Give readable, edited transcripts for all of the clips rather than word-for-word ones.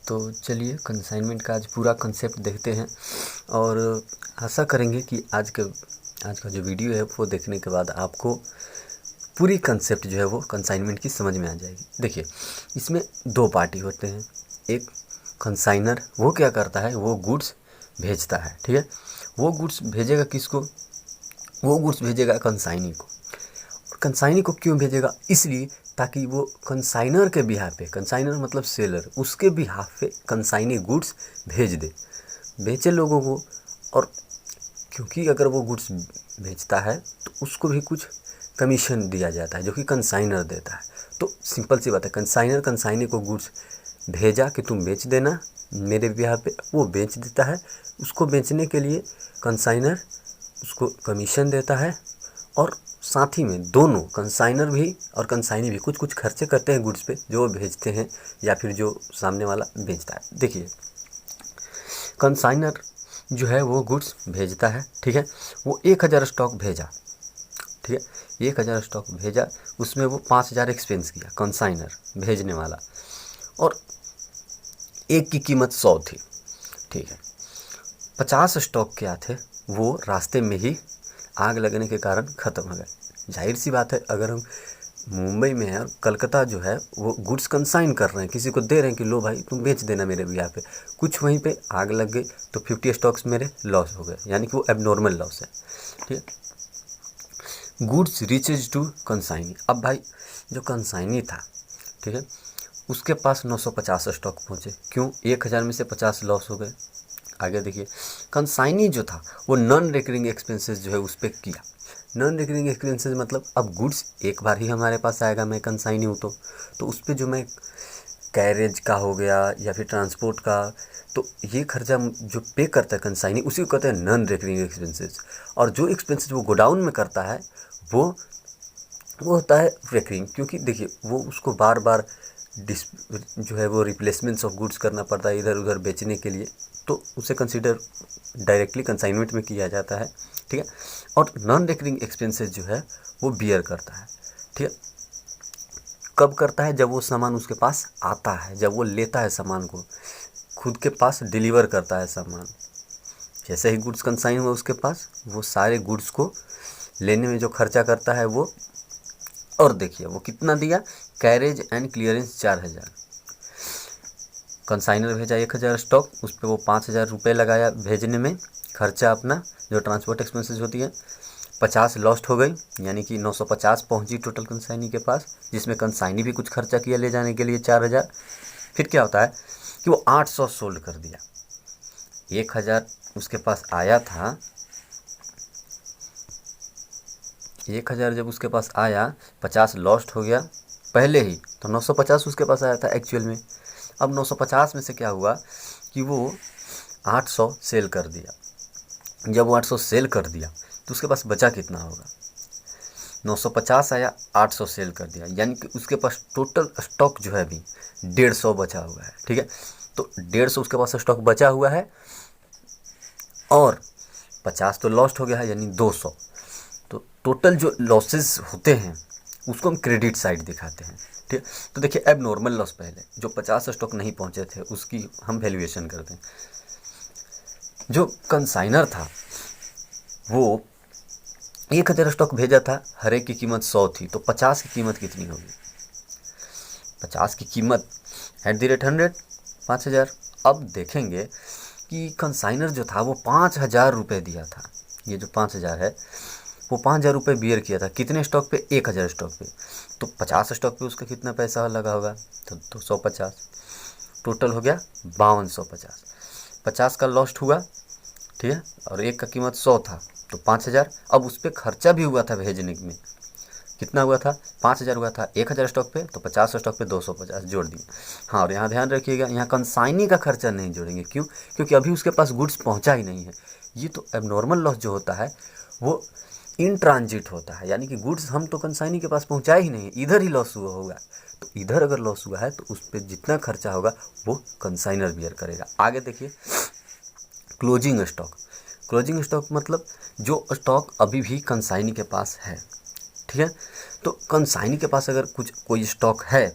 तो चलिए कंसाइनमेंट का आज पूरा कंसेप्ट देखते हैं और आशा करेंगे कि आज का जो वीडियो है वो देखने के बाद आपको पूरी कंसेप्ट जो है वो कंसाइनमेंट की समझ में आ जाएगी। देखिए, इसमें दो पार्टी होते हैं। एक कंसाइनर, वो क्या करता है, वो गुड्स भेजता है, ठीक है। वो गुड्स भेजेगा किसको? वो गुड्स भेजेगा कंसाइनी को। कंसाइनी को क्यों भेजेगा? इसलिए ताकि वो कंसाइनर के बिहाफ पे, कंसाइनर मतलब सेलर, उसके बिहाफ पे कंसाइनी गुड्स भेज दे, बेचे लोगों को। और क्योंकि अगर वो गुड्स भेजता है तो उसको भी कुछ कमीशन दिया जाता है जो कि कंसाइनर देता है। तो सिंपल सी बात है, कंसाइनर कंसाइनी को गुड्स भेजा कि तुम बेच देना मेरे बिहाफ पे, वो बेच देता है। उसको बेचने के लिए कंसाइनर उसको कमीशन देता है और साथ ही में दोनों कंसाइनर भी और कंसाइनी भी कुछ कुछ खर्चे करते हैं गुड्स पे जो वो भेजते हैं या फिर जो सामने वाला बेचता है। देखिए, कंसाइनर जो है वो गुड्स भेजता है, ठीक है। वो 1000 स्टॉक भेजा, ठीक है, 1000 स्टॉक भेजा, उसमें वो 5000 एक्सपेंस किया कंसाइनर भेजने वाला, और एक की कीमत 100 थी, ठीक है। 50 स्टॉक क्या थे, वो रास्ते में ही आग लगने के कारण ख़त्म हो गए। जाहिर सी बात है, अगर हम मुंबई में है और कलकत्ता जो है वो गुड्स कंसाइन कर रहे हैं, किसी को दे रहे हैं कि लो भाई तुम बेच देना मेरे बिहार पे, कुछ वहीं पे आग लग गई तो 50 स्टॉक्स मेरे लॉस हो गए, यानी कि वो एबनॉर्मल लॉस है, ठीक है। Goods reaches to consignee. अब भाई जो कंसाइनी था, ठीक है, उसके पास 950 स्टॉक पहुँचे। क्यों? 1000 में से 50 लॉस हो गए। आगे देखिए, कंसाइनी जो था वो नॉन रिकरिंग एक्सपेंसेस जो है उस पर किया। नॉन रिकरिंग एक्सपेंसेस मतलब अब गुड्स एक बार ही हमारे पास आएगा, मैं कंसाइनी हूँ तो उस पर जो मैं कैरेज का हो गया या फिर ट्रांसपोर्ट का, तो ये खर्चा जो पे करता है कंसाइनी उसी को कहते हैं नॉन रिकरिंग एक्सपेंसेस। और जो एक्सपेंसेस वो गोडाउन में करता है वो होता है रिकरिंग, क्योंकि देखिए वो उसको बार बार जो है वो रिप्लेसमेंट्स ऑफ गुड्स करना पड़ता है इधर उधर बेचने के लिए, तो उसे कंसीडर डायरेक्टली कंसाइनमेंट में किया जाता है, ठीक है। और नॉन रिकरिंग एक्सपेंसेस जो है वो बियर करता है, ठीक है। कब करता है? जब वो सामान उसके पास आता है, जब वो लेता है सामान को, खुद के पास डिलीवर करता है सामान। जैसे ही गुड्स कंसाइन हुआ उसके पास, वो सारे गुड्स को लेने में जो खर्चा करता है वो, और देखिए वो कितना दिया, कैरेज एंड क्लियरेंस 4000, कंसाइनर भेजा 1000 स्टॉक, उस पर वो 5000 रुपये लगाया भेजने में, खर्चा अपना जो ट्रांसपोर्ट एक्सपेंसेस होती है, 50 लॉस्ट हो गई, यानी कि 950 पहुंची टोटल कंसाइनी के पास, जिसमें कंसाइनी भी कुछ खर्चा किया ले जाने के लिए 4000। फिर क्या होता है कि वो 800 सोल्ड कर दिया। 1000 उसके पास आया था, 1000 जब उसके पास आया, 50 लॉस्ट हो गया पहले ही, तो 950 उसके पास आया था एक्चुअल में। अब 950 में से क्या हुआ कि वो 800 सेल कर दिया। जब वो 800 सेल कर दिया तो उसके पास बचा कितना होगा? 950 आया, 800 सेल कर दिया, यानी कि उसके पास टोटल स्टॉक जो है अभी 150 बचा हुआ है, ठीक है। तो 150 उसके पास स्टॉक बचा हुआ है और 50 तो लॉस्ट हो गया है, यानी 200। तो टोटल जो लॉसेस होते हैं उसको हम क्रेडिट साइड दिखाते हैं, ठीक है। तो देखिए, एब नॉर्मल लॉस पहले जो 50 स्टॉक नहीं पहुंचे थे उसकी हम वैल्यूएशन करते हैं। जो कंसाइनर था वो 1000 स्टॉक भेजा था, हर एक की कीमत 100 थी, तो 50 की कीमत कितनी होगी? 50 की कीमत एट द रेट 100, 5000। अब देखेंगे कि कंसाइनर जो था वो 5000 रुपये दिया था। ये जो 5000 है वो 5000 रुपये बियर किया था, कितने स्टॉक पे? 1000 स्टॉक पे। तो 50 स्टॉक पे उसका कितना पैसा लगा होगा? तो 250, टोटल हो गया 5250। 50 का लॉस्ट हुआ, ठीक है, और एक का कीमत 100 था तो 5000। अब उस पर खर्चा भी हुआ था भेजने में, कितना हुआ था? 5000 हुआ था 1000 स्टॉक पे, तो 50 स्टॉक पे 250 जोड़ दिए। हाँ, और यहाँ ध्यान रखिएगा, यहाँ कंसाइनी का खर्चा नहीं जोड़ेंगे। क्यों? क्योंकि अभी उसके पास गुड्स पहुँचा ही नहीं है। ये तो एबनॉर्मल लॉस जो होता है वो इन ट्रांजिट होता है, यानी कि गुड्स हम तो कंसाइनी के पास पहुँचाए ही नहीं, इधर ही लॉस हुआ होगा। तो इधर अगर लॉस हुआ है तो उस पर जितना खर्चा होगा वो कंसाइनर बियर करेगा। आगे देखिए, क्लोजिंग स्टॉक। क्लोजिंग स्टॉक मतलब जो स्टॉक अभी भी कंसाइनी के पास है, ठीक है। तो कंसाइनी के पास अगर कोई स्टॉक है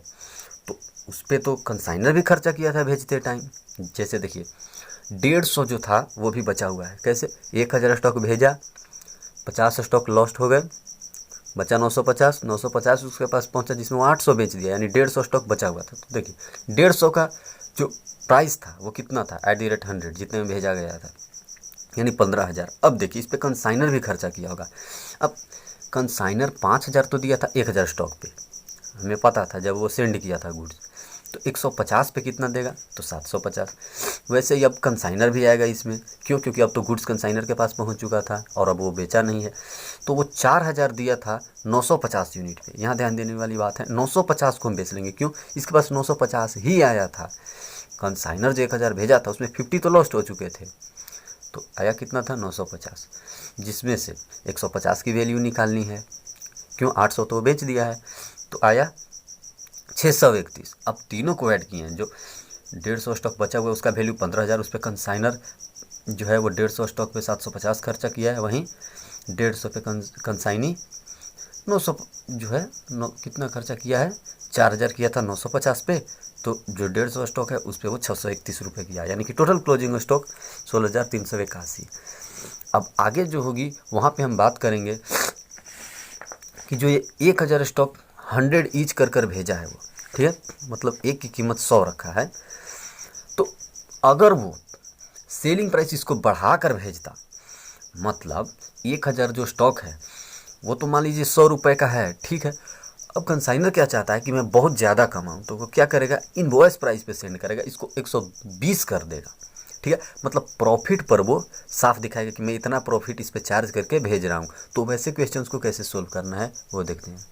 तो उस पर तो कंसाइनर भी खर्चा किया था भेजते टाइम। जैसे देखिए 150 जो था वो भी बचा हुआ है। कैसे? 1000 स्टॉक भेजा, 50 स्टॉक लॉस्ट हो गए, बचा 950, 950 उसके पास पहुंचा जिसमें वो 800 बेच दिया, यानी 150 स्टॉक बचा हुआ था। तो देखिए 150 का जो प्राइस था वो कितना था @100 जितने में भेजा गया था, यानी 15,000। अब देखिए इस पे कंसाइनर भी खर्चा किया होगा। अब कंसाइनर 5,000 तो दिया था 1,000 स्टॉक पे, हमें पता था जब वो सेंड किया था गुड्स। तो 150 पे कितना देगा? तो 750। वैसे ही अब कंसाइनर भी आएगा इसमें, क्यों? क्योंकि अब तो गुड्स कंसाइनर के पास पहुंच चुका था और अब वो बेचा नहीं है। तो वो 4,000 दिया था 950 यूनिट पे। यहाँ ध्यान देने वाली बात है, 950 को हम बेच लेंगे। क्यों? इसके पास 950 ही आया था। कंसाइनर जो 1,000 भेजा था उसमें 50 तो लॉस्ट हो चुके थे, तो आया कितना था? 950, जिसमें से 150 की वैल्यू निकालनी है। क्यों? 800 तो बेच दिया है, तो आया 631। अब तीनों को ऐड किए हैं, जो 150 स्टॉक बचा हुआ है उसका वैल्यू 15,000, उस पर कंसाइनर जो है वो 150 स्टॉक पे 750 खर्चा किया है, वहीं 150 पे कंसाइनी 900 जो है कितना खर्चा किया है? 4,000 किया था 950 पे, तो जो 150 स्टॉक है उस पर वो 631 रुपये किया, यानी कि टोटल क्लोजिंग स्टॉक 16,381। अब आगे जो होगी वहाँ पे हम बात करेंगे कि जो ये 1,000 स्टॉक 100 ईच कर भेजा है वो, ठीक है, मतलब एक की कीमत 100 रखा है। तो अगर वो सेलिंग प्राइस इसको बढ़ा कर भेजता, मतलब 1,000 जो स्टॉक है वो तो मान लीजिए 100 रुपये का है, ठीक है। अब कंसाइनर क्या चाहता है कि मैं बहुत ज़्यादा कमाऊँ, तो वो क्या करेगा? इनवॉइस प्राइस पे सेंड करेगा, इसको 120 कर देगा, ठीक है। मतलब प्रॉफिट पर वो साफ दिखाएगा कि मैं इतना प्रॉफिट इस पे चार्ज करके भेज रहा हूँ। तो वैसे क्वेश्चंस को कैसे सोल्व करना है वो देखते हैं।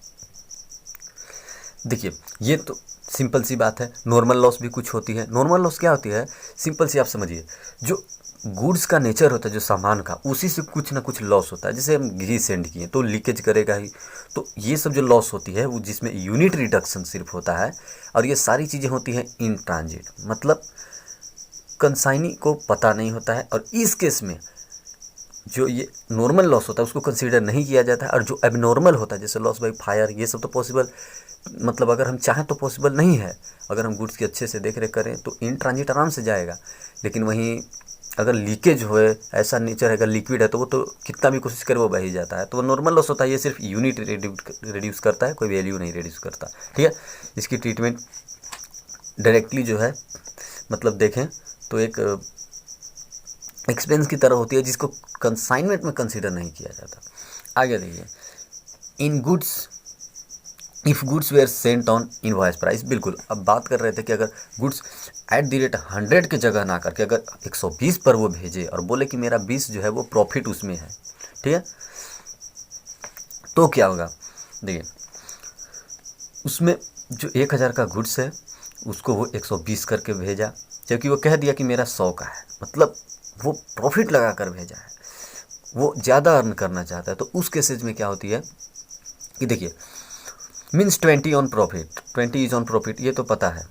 देखिए ये तो सिंपल सी बात है, नॉर्मल लॉस भी कुछ होती है। नॉर्मल लॉस क्या होती है? सिंपल सी आप समझिए, जो गुड्स का नेचर होता है, जो सामान का, उसी से कुछ ना कुछ लॉस होता है। जैसे हम घी सेंड किए तो लीकेज करेगा ही, तो ये सब जो लॉस होती है वो जिसमें यूनिट रिडक्शन सिर्फ होता है, और ये सारी चीज़ें होती हैं इन ट्रांजिट, मतलब कंसाइनी को पता नहीं होता है। और इस केस में जो ये नॉर्मल लॉस होता है उसको कंसीडर नहीं किया जाता है, और जो एबनॉर्मल होता है जैसे लॉस बाई फायर, ये सब तो पॉसिबल, मतलब अगर हम चाहें तो पॉसिबल नहीं है। अगर हम गुड्स की अच्छे से देख रेख करें तो इन ट्रांजिट आराम से जाएगा। लेकिन वहीं अगर लीकेज होए, ऐसा नेचर है, अगर लिक्विड है तो वो तो कितना भी कोशिश करे वो बह ही जाता है, तो वो नॉर्मल लॉस होता है। ये सिर्फ यूनिट रिड्यूस करता है, कोई वैल्यू नहीं रिड्यूस करता, ठीक है। इसकी ट्रीटमेंट डायरेक्टली जो है मतलब देखें तो एक एक्सपेंस की तरह होती है, जिसको कंसाइनमेंट में कंसीडर नहीं किया जाता। आगे देखिए, in goods if goods were sent on invoice price, बिल्कुल अब बात कर रहे थे कि अगर गुड्स @100 की जगह ना करके अगर 120 पर वो भेजे और बोले कि मेरा 20 जो है वो प्रॉफिट उसमें है, ठीक है, तो क्या होगा? देखिए उसमें जो 1,000 का गुड्स है उसको वो 120 करके भेजा, जबकि वो कह दिया कि मेरा 100 का है, मतलब वो प्रॉफिट लगा कर भेजा है, वो ज़्यादा अर्न करना चाहता है। तो उस केसेज में क्या होती है कि देखिए means 20 on profit, 20 is on profit, ये तो पता है।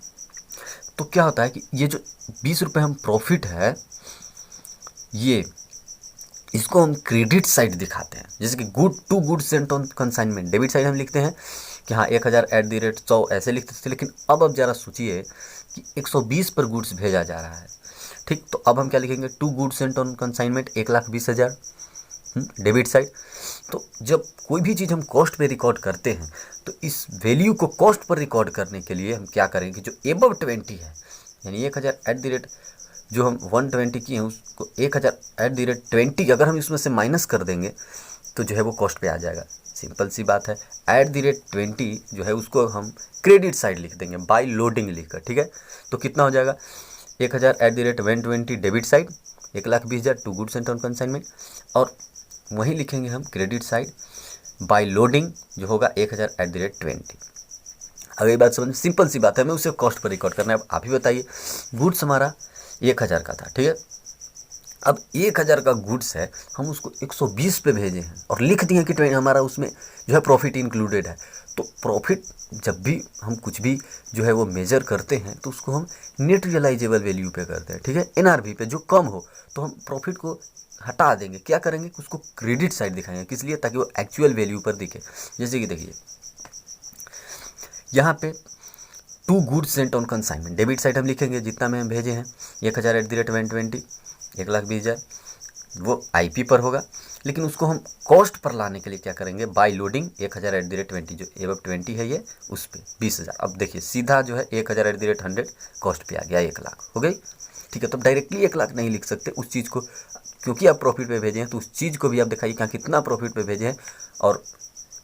तो क्या होता है कि ये जो 20 रुपये हम प्रॉफिट है, ये इसको हम क्रेडिट साइड दिखाते हैं। जैसे कि to good sent on consignment, debit side हम लिखते हैं कि हाँ 1,000 @100 ऐसे लिखते थे। लेकिन अब ज़रा सोचिए कि 120 पर गुड्स भेजा जा रहा है, ठीक। तो अब हम क्या लिखेंगे? To good sent on consignment 1,20,000 debit side. तो जब कोई भी चीज़ हम कॉस्ट पे रिकॉर्ड करते हैं तो इस वैल्यू को कॉस्ट पर रिकॉर्ड करने के लिए हम क्या करेंगे? जो एबव 20 है, यानी 1,000 जो हम 120 किए हैं उसको 1,000 अगर हम इसमें से माइनस कर देंगे तो जो है वो कॉस्ट पे आ जाएगा। सिंपल सी बात है, @20 जो है उसको हम क्रेडिट साइड लिख देंगे बाय लोडिंग लिखकर, ठीक है। तो कितना हो जाएगा? 1,000 @120 debit side, 1,20,000 to goods and on consignment, और वहीं लिखेंगे हम क्रेडिट साइड बाय लोडिंग जो होगा 1,000 अगली बात समझ, सिंपल सी बात है, हमें उसे कॉस्ट पर रिकॉर्ड करना है। अब आप ही बताइए, गुड्स हमारा 1,000 का था, ठीक है। अब 1,000 का गुड्स है, हम उसको 120 पे भेजे हैं और लिख दिए कि हमारा उसमें जो है प्रॉफिट इंक्लूडेड है। तो प्रॉफिट जब भी हम कुछ भी जो है वो मेजर करते हैं तो उसको हम नेट रियलाइजेबल वैल्यू पे करते हैं, ठीक है। NRV पे जो कम हो तो हम प्रॉफिट को हटा देंगे, क्या करेंगे? उसको क्रेडिट साइड दिखाएंगे। किस लिए? ताकि वो एक्चुअल वैल्यू पर दिखे। जैसे कि देखिए यहाँ पे to goods sent on consignment. Debit side हम लिखेंगे जितना में हम भेजे हैं 1000 @ 120, 1,20,000 वो आईपी पर होगा। लेकिन उसको हम कॉस्ट पर लाने के लिए क्या करेंगे, बाय लोडिंग 1000 @ 20 जो एबव 20 है ये उस पर 20,000। अब देखिए सीधा जो है 1000 @ 100 कॉस्ट पे आ गया 1,00,000 हो गई। ठीक है, तो डायरेक्टली 1,00,000 नहीं लिख सकते उस चीज़ को, क्योंकि आप प्रॉफिट पे भेजे हैं तो उस चीज़ को भी आप दिखाइए कि कितना प्रॉफिट पे भेजे हैं। और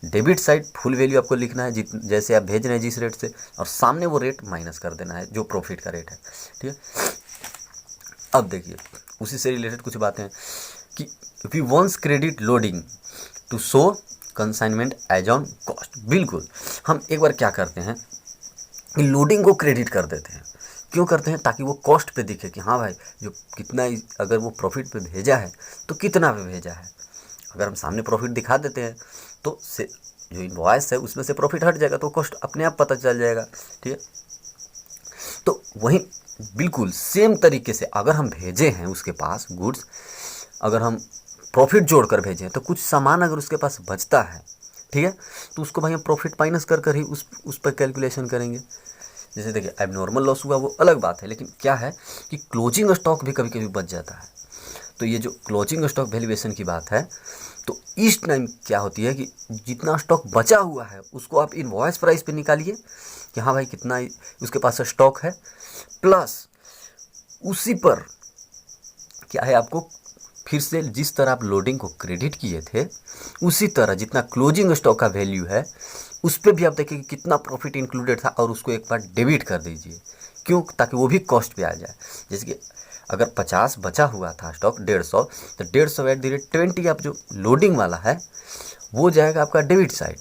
डेबिट साइड फुल वैल्यू आपको लिखना है जैसे आप भेज रहे हैं जिस रेट से, और सामने वो रेट माइनस कर देना है जो प्रॉफिट का रेट है। ठीक है, अब देखिए उसी से रिलेटेड कुछ बातें हैं कि we once credit loading to show consignment as on cost. बिल्कुल, हम एक बार क्या करते हैं कि लोडिंग को क्रेडिट कर देते हैं। क्यों करते हैं, ताकि वो कॉस्ट पे दिखे कि हाँ भाई जो कितना, अगर वो प्रॉफिट पे भेजा है तो कितना पे भेजा है। अगर हम सामने प्रॉफिट दिखा देते हैं तो से जो इनवॉइस है उसमें से प्रॉफिट हट जाएगा तो कॉस्ट अपने आप पता चल जाएगा। ठीक है, तो वहीं बिल्कुल सेम तरीके से अगर हम भेजे हैं उसके पास गुड्स, अगर हम प्रॉफिट जोड़ कर भेजें तो कुछ सामान अगर उसके पास बचता है, ठीक है, तो उसको भाई हम प्रॉफिट माइनस कर कर ही उस पर कैलकुलेशन करेंगे। जैसे देखिए एबनॉर्मल लॉस हुआ वो अलग बात है, लेकिन क्या है कि क्लोजिंग स्टॉक भी कभी कभी बच जाता है। तो ये जो क्लोजिंग स्टॉक वैल्यूएशन की बात है, तो इस टाइम क्या होती है कि जितना स्टॉक बचा हुआ है उसको आप इनवॉइस प्राइस पे निकालिए कि हाँ भाई कितना उसके पास स्टॉक है, प्लस उसी पर क्या है आपको फिर से जिस तरह आप लोडिंग को क्रेडिट किए थे उसी तरह जितना क्लोजिंग स्टॉक का वैल्यू है उस पर भी आप देखिए कि कितना प्रॉफिट इंक्लूडेड था और उसको एक बार डेबिट कर दीजिए। क्यों, ताकि वो भी कॉस्ट पे आ जाए। जैसे कि अगर 50 बचा हुआ था स्टॉक 150, तो 150 @ 20 आप जो लोडिंग वाला है वो जाएगा आपका डेबिट साइड।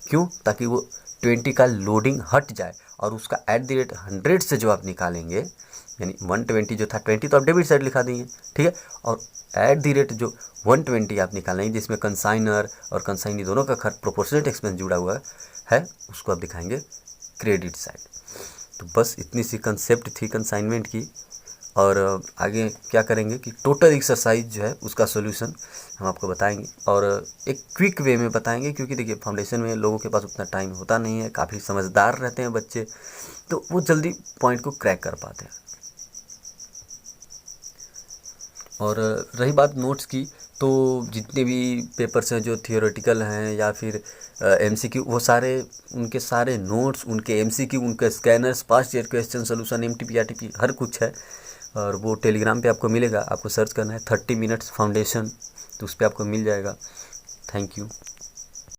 क्यों, ताकि वो 20 का लोडिंग हट जाए और उसका @100 से जो आप निकालेंगे, यानी 120 जो था 20 तो आप डेबिट साइड लिखा देंगे। ठीक है, और जो 120 आप निकालेंगे जिसमें कंसाइनर और कंसाइनी दोनों का खर्च प्रोपोर्शनेट एक्सपेंस जुड़ा हुआ है उसको आप दिखाएंगे क्रेडिट साइड। तो बस इतनी सी कंसेप्ट थी कंसाइनमेंट की। और आगे क्या करेंगे कि टोटल एक्सरसाइज जो है उसका सॉल्यूशन हम आपको बताएंगे और एक क्विक वे में बताएंगे, क्योंकि देखिए फाउंडेशन में लोगों के पास उतना टाइम होता नहीं है, काफ़ी समझदार रहते हैं बच्चे, तो वो जल्दी पॉइंट को क्रैक कर पाते हैं। और रही बात नोट्स की, तो जितने भी पेपर्स हैं जो थियोरेटिकल हैं या फिर एमसीक्यू, वो सारे उनके सारे नोट्स, उनके एमसीक्यू, उनके scanners, past year question solution, MTP RTP हर कुछ है। और वो टेलीग्राम पे आपको मिलेगा, आपको सर्च करना है 30 मिनट्स फाउंडेशन, तो उस पर आपको मिल जाएगा। Thank you.